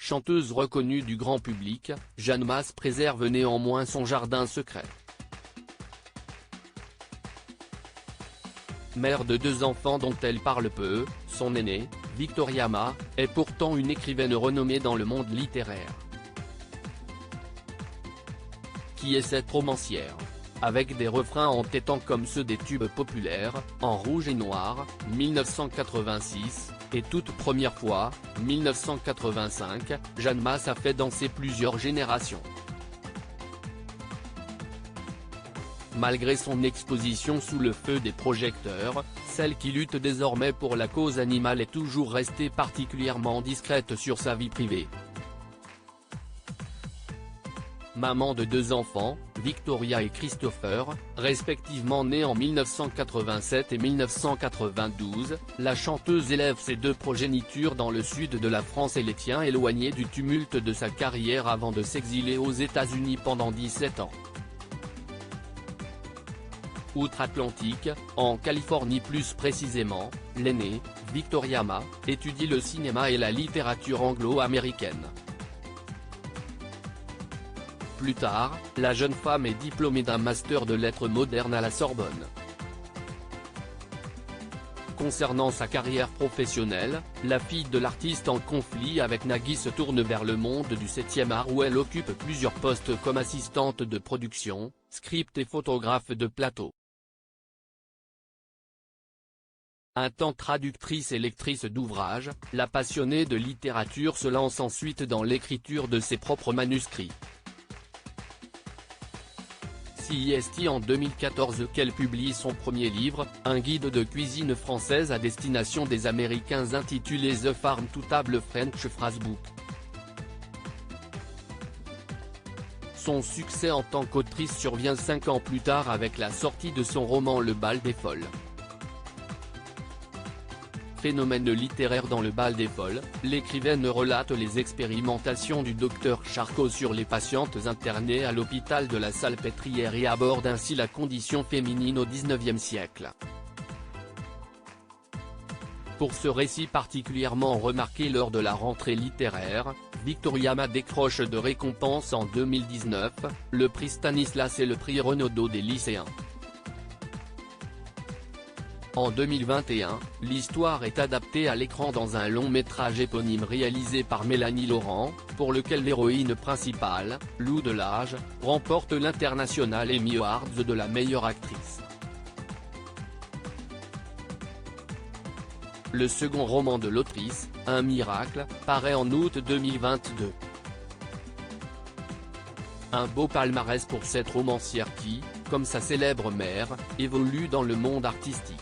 chanteuse reconnue du grand public, Jeanne Mas préserve néanmoins son jardin secret. Mère de 2 enfants dont elle parle peu, son aînée, Victoria Mas, est pourtant une écrivaine renommée dans le monde littéraire. Qui est cette romancière ? Avec des refrains entêtants comme ceux des tubes populaires, En rouge et noir, 1986, et Toute première fois, 1985, Jeanne Mas a fait danser plusieurs générations. Malgré son exposition sous le feu des projecteurs, celle qui lutte désormais pour la cause animale est toujours restée particulièrement discrète sur sa vie privée. Maman de 2 enfants, Victoria et Christopher, respectivement nés en 1987 et 1992, la chanteuse élève ses 2 progénitures dans le sud de la France et les tient éloignés du tumulte de sa carrière avant de s'exiler aux États-Unis pendant 17 ans. Outre-Atlantique, en Californie plus précisément, l'aînée, Victoria Mas, étudie le cinéma et la littérature anglo-américaine. Plus tard, la jeune femme est diplômée d'un master de lettres modernes à la Sorbonne. Concernant sa carrière professionnelle, la fille de l'artiste en conflit avec Nagui se tourne vers le monde du 7e art où elle occupe plusieurs postes comme assistante de production, script et photographe de plateau. Un temps traductrice et lectrice d'ouvrages, la passionnée de littérature se lance ensuite dans l'écriture de ses propres manuscrits. C'est en 2014 qu'elle publie son premier livre, un guide de cuisine française à destination des Américains intitulé The Farm to Table French Phrasebook. Son succès en tant qu'autrice survient 5 ans plus tard avec la sortie de son roman Le Bal des Folles. Phénomène littéraire dans Le Bal des Folles, l'écrivaine relate les expérimentations du docteur Charcot sur les patientes internées à l'hôpital de la Salpêtrière et aborde ainsi la condition féminine au XIXe siècle. Pour ce récit particulièrement remarqué lors de la rentrée littéraire, Victoria Mas décroche de récompenses en 2019, le prix Stanislas et le prix Renaudot des lycéens. En 2021, l'histoire est adaptée à l'écran dans un long métrage éponyme réalisé par Mélanie Laurent, pour lequel l'héroïne principale, Lou Delage, remporte l'International Emmy Awards de la meilleure actrice. Le second roman de l'autrice, Un miracle, paraît en août 2022. Un beau palmarès pour cette romancière qui, comme sa célèbre mère, évolue dans le monde artistique.